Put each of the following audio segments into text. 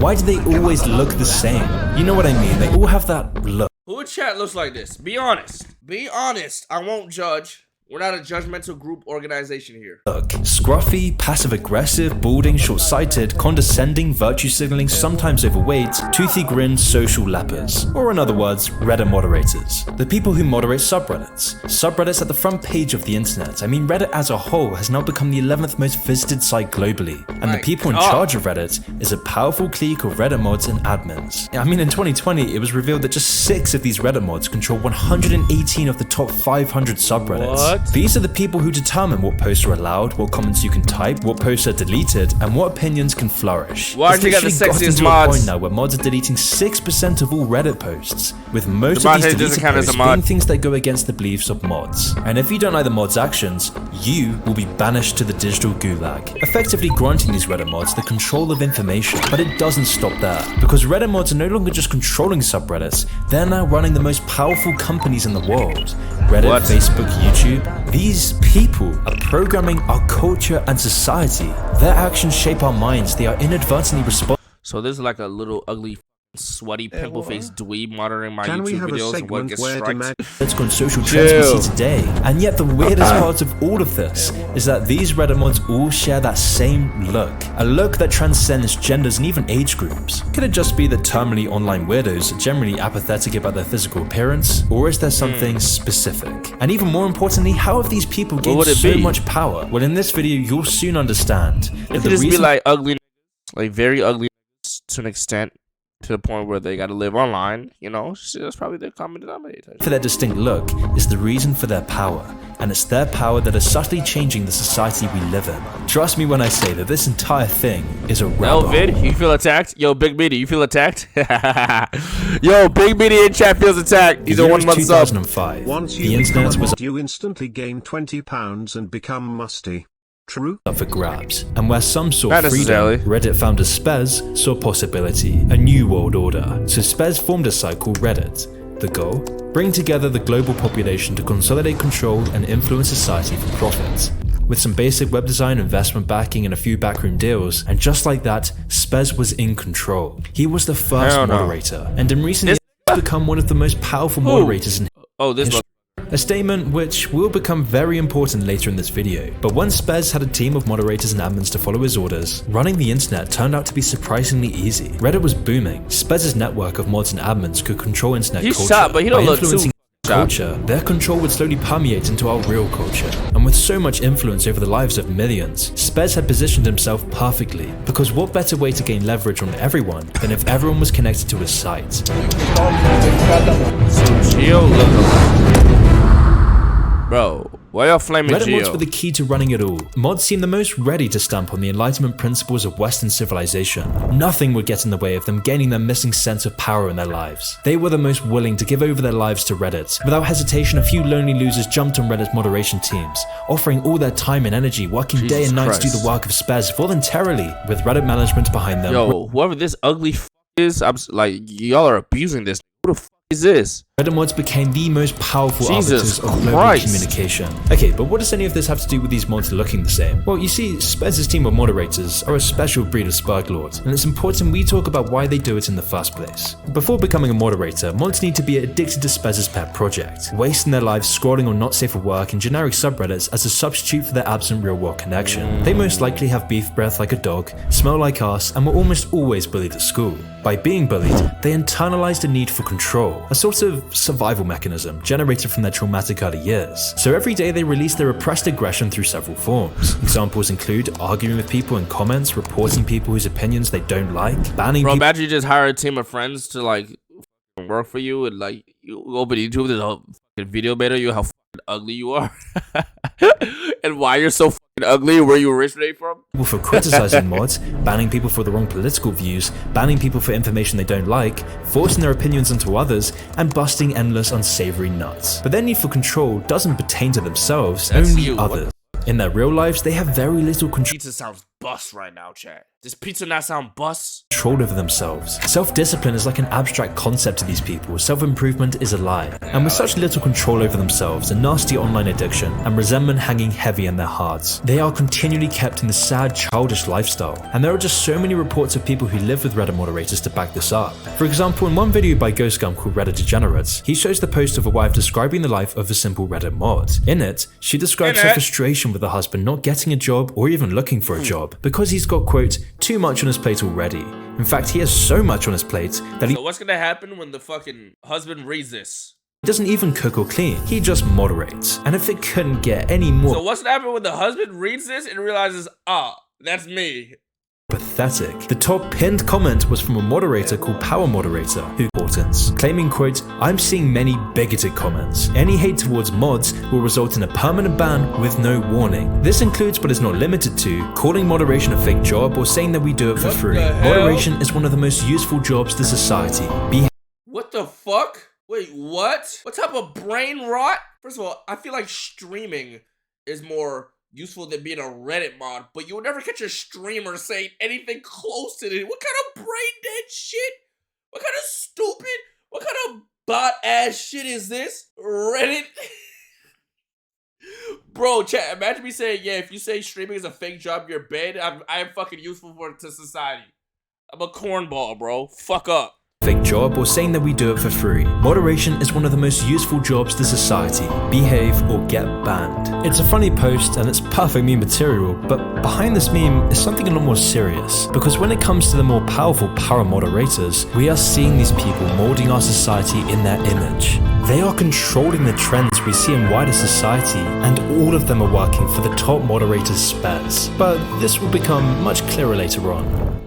Why do they always look the same? You know what I mean? They all have that look. Who in chat looks like this? Be honest. Be honest. I won't judge. We're not a judgmental group organization here. Look, scruffy, passive-aggressive, balding, short-sighted, condescending, virtue-signaling, sometimes overweight, toothy grin, social lepers. Or in other words, Reddit moderators. The people who moderate subreddits. Subreddits at the front page of the internet. I mean, Reddit as a whole has now become the 11th most visited site globally. And the people in charge of Reddit is a powerful clique of Reddit mods and admins. I mean, in 2020, it was revealed that just 6 of these Reddit mods control 118 of the top 500 subreddits. What? These are the people who determine what posts are allowed, what comments you can type, what posts are deleted, and what opinions can flourish. Why do you got the sexiest mods? A point now where mods are deleting 6% of all Reddit posts, with most of these deleted posts being things that go against the beliefs of mods. And if you don't like the mods' actions, you will be banished to the digital gulag, effectively granting these Reddit mods the control of information. But it doesn't stop there, because Reddit mods are no longer just controlling subreddits, they're now running the most powerful companies in the world. Reddit, Facebook, YouTube. These people are programming our culture and society. Their actions shape our minds. They are inadvertently responsible. So there's like a little ugly, sweaty, pimple-faced dweeb monitoring my YouTube videos and what gets striked. Let's go on social trends we see today. And yet the weirdest part of all of this is that these Reddit mods all share that same look. A look that transcends genders and even age groups. Could it just be that terminally online weirdos are generally apathetic about their physical appearance? Or is there something specific? And even more importantly, how have these people gained so much power? Well, in this video, you'll soon understand. It could just be like ugly, like very ugly to an extent. To the point where they gotta live online, you know, so that's probably their common denominator. For their distinct look is the reason for their power, and it's their power that is subtly changing the society we live in. Trust me when I say that this entire thing is a rabbit hole. Vid, you feel attacked? Yo, Big Meaty, you feel attacked? Yo, Big Meaty in chat feels attacked. He's a 1 month sub. 2005. Once you become a mod, you instantly gain 20 pounds and become musty. True? Up for grabs, and where some saw freedom, Reddit founder Spez saw possibility, a new world order. So Spez formed a site called Reddit. The goal? Bring together the global population to consolidate control and influence society for profit. With some basic web design, investment backing, and a few backroom deals, and just like that, Spez was in control. He was the first moderator, and in recent years has become one of the most powerful moderators in history. A statement which will become very important later in this video. But once Spez had a team of moderators and admins to follow his orders, running the internet turned out to be surprisingly easy. Reddit was booming. Spez's network of mods and admins could control internet culture. But he don't look too culture, their control would slowly permeate into our real culture. And with so much influence over the lives of millions, Spez had positioned himself perfectly. Because what better way to gain leverage on everyone than if everyone was connected to his site? Bro, why y'all flaming Reddit mods were the key to running it all. Mods seemed the most ready to stamp on the Enlightenment principles of Western civilization. Nothing would get in the way of them gaining their missing sense of power in their lives. They were the most willing to give over their lives to Reddit. Without hesitation, a few lonely losers jumped on Reddit's moderation teams, offering all their time and energy, working day and night to do the work of Spez voluntarily, with Reddit management behind them. Yo, whoever this ugly is, I'm like, y'all are abusing this. Who the f is this? Reddit mods became the most powerful arbiters of global communication. Okay, but what does any of this have to do with these mods looking the same? Well, you see, Spez's team of moderators are a special breed of Spurglords, and it's important we talk about why they do it in the first place. Before becoming a moderator, mods need to be addicted to Spez's pet project, wasting their lives scrolling on not safe for work and generic subreddits as a substitute for their absent real-world connection. They most likely have beef breath like a dog, smell like ass, and were almost always bullied at school. By being bullied, they internalized a need for control, a sort of survival mechanism generated from their traumatic early years. So every day they release their repressed aggression through several forms. Examples include arguing with people in comments, reporting people whose opinions they don't like, banning people. Bro, imagine you just hire a team of friends to like work for you, and like you open YouTube, there's a video beta you how ugly you are and why you're so ugly, where you originate from. People for criticizing mods, banning people for the wrong political views, banning people for information they don't like, forcing their opinions onto others, and busting endless unsavory nuts. But their need for control doesn't pertain to themselves, only others. In their real lives, they have very little control. Pizza sounds bust right now, chat. Does pizza not sound bus? Control over themselves. Self-discipline is like an abstract concept to these people. Self-improvement is a lie. And with such little control over themselves, a nasty online addiction, and resentment hanging heavy in their hearts, they are continually kept in this sad, childish lifestyle. And there are just so many reports of people who live with Reddit moderators to back this up. For example, in one video by GhostGum called Reddit Degenerates, he shows the post of a wife describing the life of a simple Reddit mod. In it, she describes her frustration with her husband not getting a job or even looking for a job because he's got, quote, too much on his plate already. In fact, he has so much on his plate that he— So what's gonna happen when the fucking husband reads this? He doesn't even cook or clean, he just moderates. And if it couldn't get any more— So what's gonna happen when the husband reads this and realizes, ah, that's me? Pathetic. The top pinned comment was from a moderator called Power Moderator, who importance, claiming, quote, I'm seeing many bigoted comments. Any hate towards mods will result in a permanent ban with no warning. This includes but is not limited to calling moderation a fake job or saying that we do it for free. Moderation is one of the most useful jobs to society. What the fuck? Wait, what? What type of brain rot? First of all, I feel like streaming is more useful than being a Reddit mod, but you will never catch a streamer saying anything close to it. What kind of brain dead shit? What kind of stupid? What kind of bot ass shit is this? Reddit? Bro, chat, imagine me saying, yeah, if you say streaming is a fake job, you're bad. I am fucking useful to society. I'm a cornball, bro. Fuck up. Fake job or saying that we do it for free. Moderation is one of the most useful jobs to society. Behave or get banned. It's a funny post and it's perfect meme material, but behind this meme is something a lot more serious. Because when it comes to the more powerful power moderators, we are seeing these people molding our society in their image. They are controlling the trends we see in wider society, and all of them are working for the top moderator's spares. But this will become much clearer later on.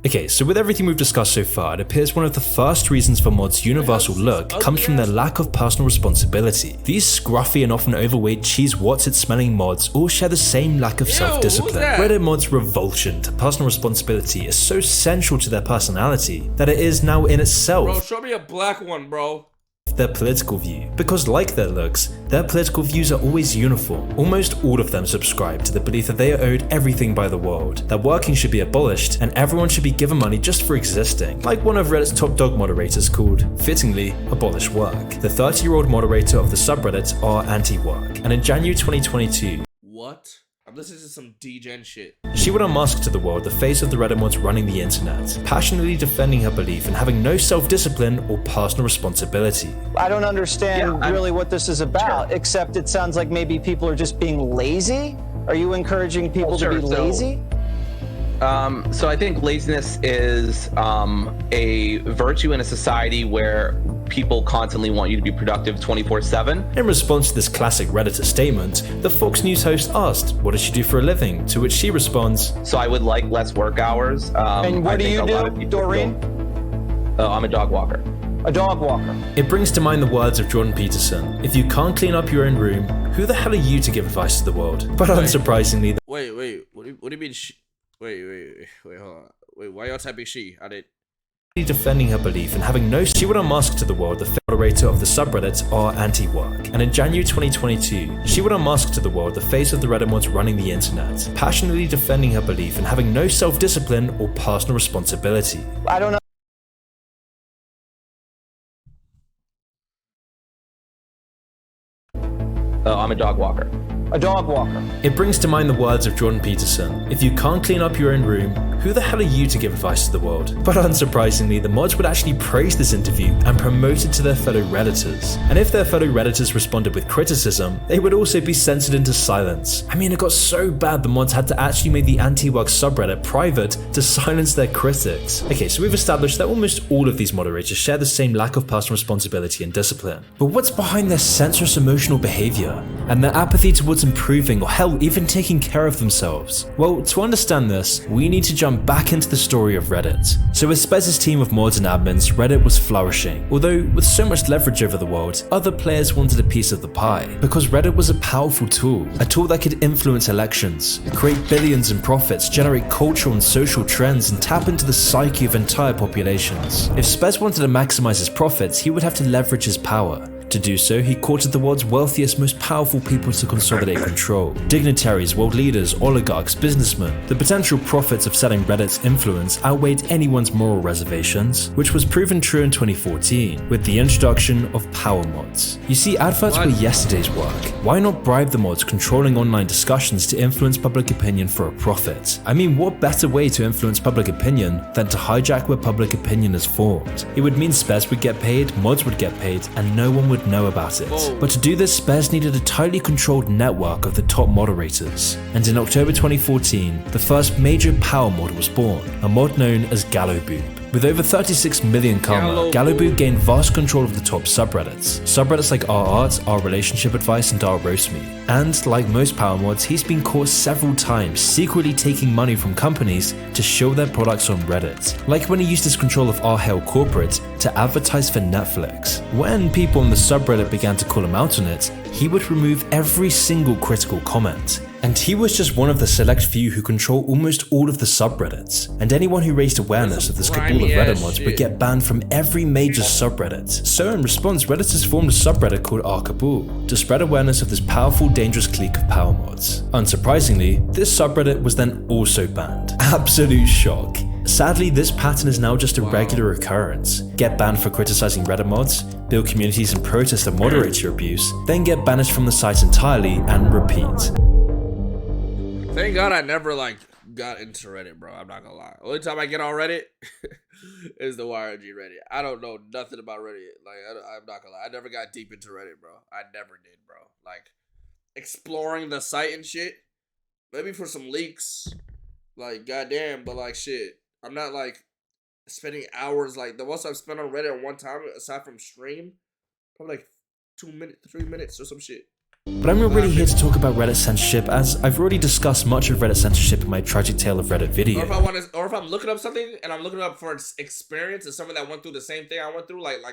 Okay, so with everything we've discussed so far, it appears one of the first reasons for mods' universal look comes from their lack of personal responsibility. These scruffy and often overweight cheese what's-it smelling mods all share the same lack of self-discipline. Reddit mods' revulsion to personal responsibility is so central to their personality that it is now in itself— Bro, show me a black one, bro. Their political view. Because like their looks, their political views are always uniform. Almost all of them subscribe to the belief that they are owed everything by the world, that working should be abolished, and everyone should be given money just for existing. Like one of Reddit's top dog moderators called, fittingly, Abolish Work. The 30-year-old moderator of the subreddit Antiwork. And in January 2022, what? I'm listening to some degen shit. She would unmask to the world the face of the Reddit mods running the internet, passionately defending her belief and having no self-discipline or personal responsibility. I don't understand really what this is about, except it sounds like maybe people are just being lazy. Are you encouraging people to be lazy? So I think laziness is a virtue in a society where people constantly want you to be productive 24/7. In response to this classic Redditor statement, the Fox News host asked, what does she do for a living? To which she responds, So I would like less work hours. And what do you do, Doreen? I'm a dog walker. A dog walker. It brings to mind the words of Jordan Peterson, if you can't clean up your own room, who the hell are you to give advice to the world? But unsurprisingly— Wait, what do you mean she? Wait, hold on. Wait, why y'all typing she? I did. defending her belief and having no— She would unmask to the world the moderator of the subreddit Antiwork. And in January 2022, she would unmask to the world the face of the Reddit mods running the internet, passionately defending her belief and having no self-discipline or personal responsibility. I don't know. I'm a dog walker. A dog walker. It brings to mind the words of Jordan Peterson, if you can't clean up your own room, who the hell are you to give advice to the world? But unsurprisingly, the mods would actually praise this interview and promote it to their fellow Redditors. And if their fellow Redditors responded with criticism, they would also be censored into silence. I mean, it got so bad the mods had to actually make the Antiwork subreddit private to silence their critics. Okay, so we've established that almost all of these moderators share the same lack of personal responsibility and discipline. But what's behind their senseless emotional behavior and their apathy towards improving or hell, even taking care of themselves? Well, to understand this, we need to jump back into the story of Reddit. So with Spez's team of mods and admins, Reddit was flourishing. Although with so much leverage over the world, other players wanted a piece of the pie. Because Reddit was a powerful tool, a tool that could influence elections, create billions in profits, generate cultural and social trends, and tap into the psyche of entire populations. If Spez wanted to maximize his profits, he would have to leverage his power. To do so, he courted the world's wealthiest, most powerful people to consolidate control. Dignitaries, world leaders, oligarchs, businessmen. The potential profits of selling Reddit's influence outweighed anyone's moral reservations, which was proven true in 2014 with the introduction of power mods. You see, adverts were yesterday's work. Why not bribe the mods controlling online discussions to influence public opinion for a profit? I mean, what better way to influence public opinion than to hijack where public opinion is formed? It would mean Spez would get paid, mods would get paid, and no one would know about it. But to do this, Spez needed a tightly controlled network of the top moderators. And in October 2014, the first major power mod was born, a mod known as Gallowboob. With over 36 million karma, Gallowboob gained vast control of the top subreddits. Subreddits like r/art, r/relationship advice, and r/roast me. And like most power mods, he's been caught several times secretly taking money from companies to show their products on Reddit. Like when he used his control of r/Hail Corporate to advertise for Netflix. When people on the subreddit began to call him out on it, he would remove every single critical comment. And he was just one of the select few who control almost all of the subreddits. And anyone who raised awareness of this cabal of Reddit mods would get banned from every major subreddit. So in response, Reddit has formed a subreddit called r/Cabal to spread awareness of this powerful, dangerous clique of power mods. Unsurprisingly, this subreddit was then also banned. Absolute shock. Sadly, this pattern is now just a regular occurrence. Get banned for criticizing Reddit mods, build communities and protest and moderator abuse, then get banished from the site entirely and repeat. Thank God I never got into Reddit, bro. I'm not gonna lie. Only time I get on Reddit is the YRG Reddit. I don't know nothing about Reddit. I'm not gonna lie. I never got deep into Reddit, bro. I never did, bro. Like exploring the site and shit. Maybe for some leaks. Like goddamn, but shit. I'm not spending hours. The most I've spent on Reddit at one time, aside from stream, probably 2 minutes, 3 minutes or some shit. But I'm not really here to talk about Reddit censorship, as I've already discussed much of Reddit censorship in my Tragic Tale of Reddit video. Or if I'm looking up something and I'm looking up for its experience and someone that went through the same thing I went through, like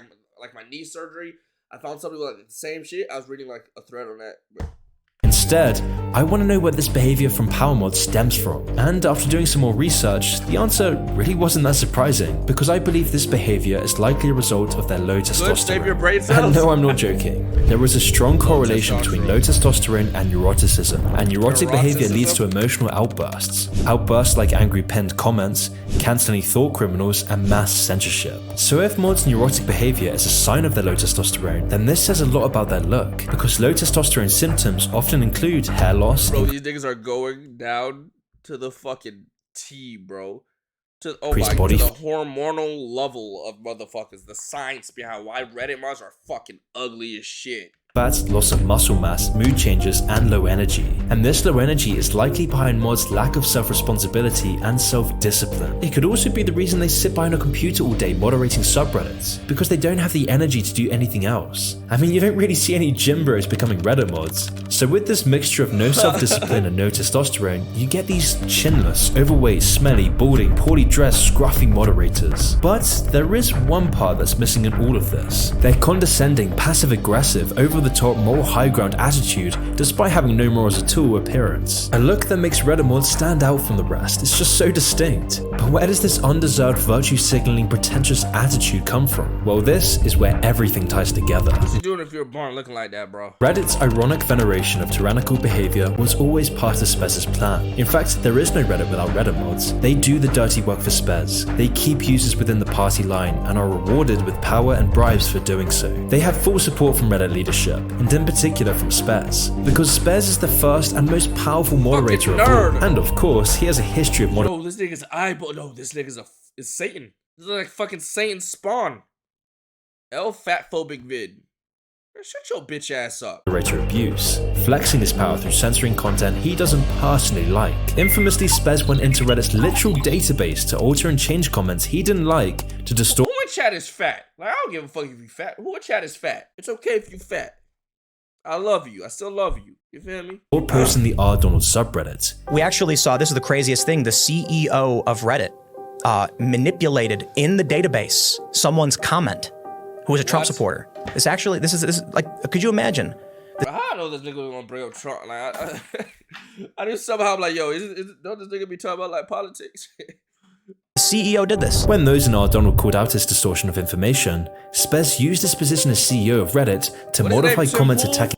my knee surgery, I found something the same shit. I was reading a thread on that. But instead, I want to know where this behavior from power mods stems from. And after doing some more research, the answer really wasn't that surprising, because I believe this behavior is likely a result of their low testosterone. And no, I'm not joking. There is a strong correlation between low testosterone and neuroticism, and neurotic behavior leads to emotional outbursts. Outbursts like angry pinned comments, canceling thought criminals, and mass censorship. So if mods' neurotic behavior is a sign of their low testosterone, then this says a lot about their look, because low testosterone symptoms often include hair loss. Bro, these niggas are going down to the fucking T, bro. To the hormonal level of motherfuckers. The science behind why Reddit mods are fucking ugly as shit. Fats, loss of muscle mass, mood changes, and low energy. And this low energy is likely behind mods' lack of self-responsibility and self-discipline. It could also be the reason they sit behind a computer all day moderating subreddits, because they don't have the energy to do anything else. I mean, you don't really see any gym bros becoming Reddit mods. So with this mixture of no self-discipline and no testosterone, you get these chinless, overweight, smelly, balding, poorly dressed, scruffy moderators. But there is one part that's missing in all of this. Their condescending, passive-aggressive, over-the-top moral high ground attitude despite having no morals at all appearance. A look that makes Reddit mods stand out from the rest. It's just so distinct. But where does this undeserved virtue signaling pretentious attitude come from? Well, this is where everything ties together. What you doing if you're born looking like that, bro? Reddit's ironic veneration of tyrannical behavior was always part of Spez's plan. In fact, there is no Reddit without Reddit mods. They do the dirty work for Spez. They keep users within the party line and are rewarded with power and bribes for doing so. They have full support from Reddit leadership, and in particular from Spez, because Spez is the first and most powerful moderator of all, and of course, he has a history of No, this nigga's eyeball. No, this nigga's is Satan. This is like fucking Satan's spawn. Fatphobic vid. Shut your bitch ass up. Moderator abuse, flexing his power through censoring content he doesn't personally like. Infamously, Spez went into Reddit's literal database to alter and change comments he didn't like to distort. Who in chat is fat? I don't give a fuck if you fat. Who in chat is fat? It's okay if you fat. I love you. I still love you. You feel me? Or post in the R. Donald subreddit. We actually saw, this is the craziest thing, the CEO of Reddit manipulated in the database someone's comment who was a Trump supporter. This is like, could you imagine? Bro, how I know this nigga was gonna bring up Trump? I knew somehow, I'm like, yo, don't this nigga be talking about politics? The CEO did this. When those in our Donald called out his distortion of information, Spez used his position as CEO of Reddit to modify comments attacking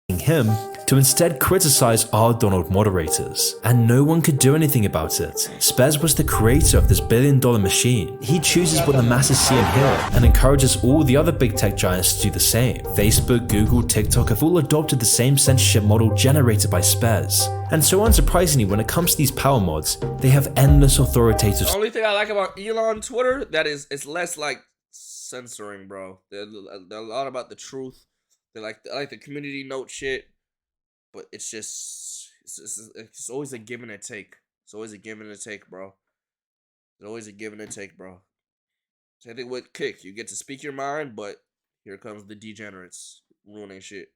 him to instead criticize our Donald moderators, and no one could do anything about it. Spez was the creator of this billion-dollar machine. He chooses what the masses see and hear, and encourages all the other big tech giants to do the same. Facebook, Google, TikTok have all adopted the same censorship model generated by Spez. And so unsurprisingly, when it comes to these power mods, they have endless authoritative. The only thing I like about Elon Twitter, that is, it's less like censoring, bro. They're a lot about the truth. They like the community note shit. But it's just, it's always a give and a take. It's always a give and a take, bro. It's always a give and a take, bro. Same thing with Kick. You get to speak your mind, but here comes the degenerates ruining shit.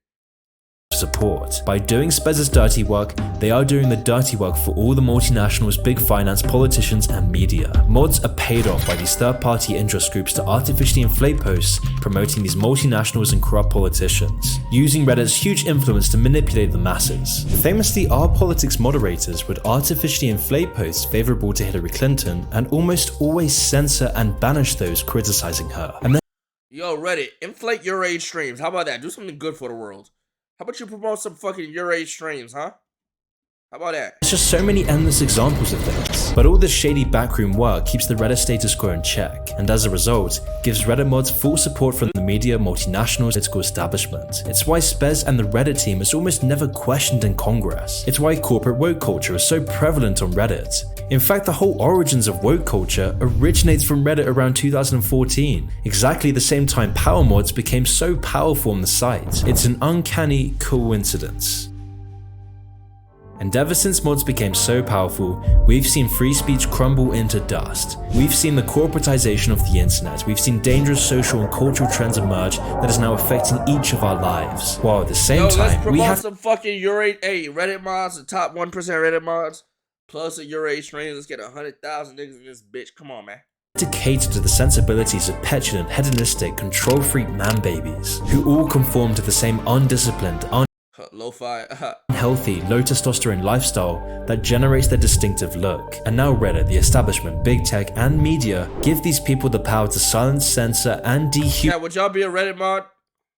Support. By doing Spez's dirty work, they are doing the dirty work for all the multinationals, big finance, politicians, and media. Mods are paid off by these third-party interest groups to artificially inflate posts promoting these multinationals and corrupt politicians, using Reddit's huge influence to manipulate the masses. Famously, our politics moderators would artificially inflate posts favorable to Hillary Clinton and almost always censor and banish those criticizing her. And then Yo, Reddit, inflate your age streams. How about that? Do something good for the world. How about you promote some fucking your age streams, huh? How about that? There's just so many endless examples of this. But all this shady backroom work keeps the Reddit status quo in check, and as a result, gives Reddit mods full support from the media, multinational, political establishment. It's why Spez and the Reddit team is almost never questioned in Congress. It's why corporate woke culture is so prevalent on Reddit. In fact, the whole origins of woke culture originates from Reddit around 2014, exactly the same time power mods became so powerful on the site. It's an uncanny coincidence. And ever since mods became so powerful, we've seen free speech crumble into dust. We've seen the corporatization of the internet. We've seen dangerous social and cultural trends emerge that is now affecting each of our lives. While at the same time, we have some fucking Reddit mods, the top 1% Reddit mods, plus a your age stream. Let's get 100,000 niggas in this bitch. Come on, man. To cater to the sensibilities of petulant, hedonistic, control freak man babies, who all conform to the same undisciplined, lo-fi, unhealthy, low testosterone lifestyle that generates their distinctive look. And now Reddit, the establishment, big tech, and media give these people the power to silence, censor, and Yeah, would y'all be a Reddit mod?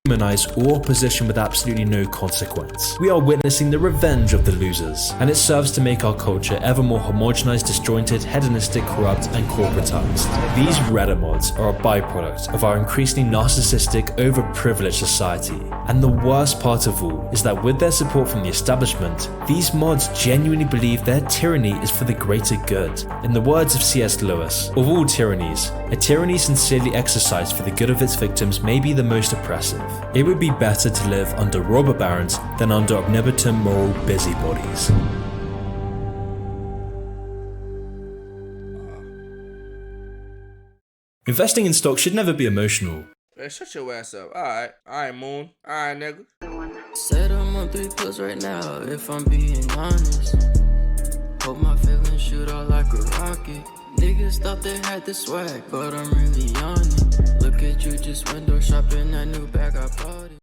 Humanize all opposition with absolutely no consequence. We are witnessing the revenge of the losers, and it serves to make our culture ever more homogenized, disjointed, hedonistic, corrupt, and corporatized. These Reddit mods are a byproduct of our increasingly narcissistic, overprivileged society. And the worst part of all is that with their support from the establishment, these mods genuinely believe their tyranny is for the greater good. In the words of C.S. Lewis, of all tyrannies, a tyranny sincerely exercised for the good of its victims may be the most oppressive. It would be better to live under robber barons than under omnipotent moral busybodies. Investing in stocks should never be emotional. Man, shut your ass up. Alright, Moon. Alright, nigga. Said I'm on 3+ right now, if I'm being honest. Hope my feelings shoot out like a rocket. Niggas thought they had the swag, but I'm really on it. Look at you just window shopping that new bag I bought.